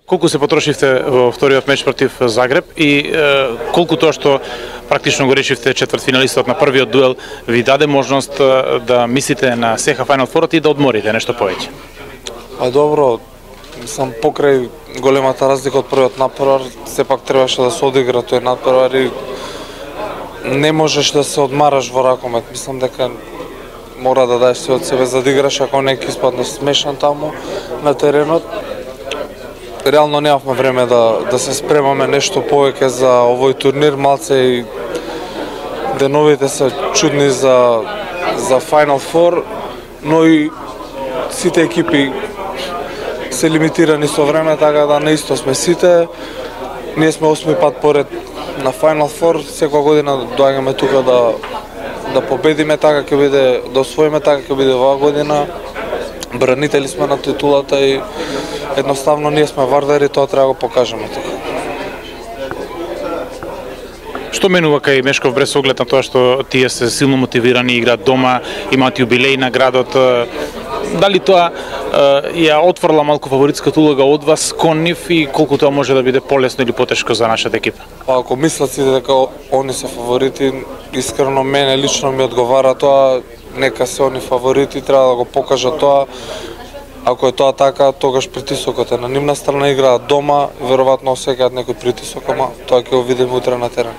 Колку се потрошивте во вториот меч против Загреб и колку тоа што практично го решивте четвртфиналистот на првиот дуел ви даде можност да мислите на СХ Final Four и да одморите нешто повеќе? Добро, мислам покрај големата разлика од првиот надпревар, сепак требаше да се одигра тој надпревар и не можеш да се одмараш во ракомет. Мислам дека мора да даеш се од себе за да играш, ако не ќе испадне смешан таму на теренот. Реално немавме време да се спремаме нешто повеќе за овој турнир, малце и деновите се чудни за Final Four, но и сите екипи се лимитирани со време, така да наисто сме сите. Ние сме 8 пат поред на Final Four, секоја година доаѓаме тука да победиме, така ќе биде, да освоиме, така ќе биде оваа година. Бранители сме на титулата и едноставно ние сме вардари, тоа треба да го покажеме тука. Што менува кај Мешков Брест со оглед на тоа што тие се силно мотивирани, играат дома, имаат јубилеј на градот? Дали тоа ја отфрла малку фаворитската улога од вас кон нив и колку тоа може да биде полесно или потешко за нашата екипа? Ако мислат сите дека они се фаворити, искрено мене лично ми одговара тоа, нека се они фаворити, треба да го покажат тоа. Ако е тоа така, тогаш притисокот е на нивна страна, играат дома, веројатно осеќаат некој притисок, ама тоа ќе го видиме утре на терен.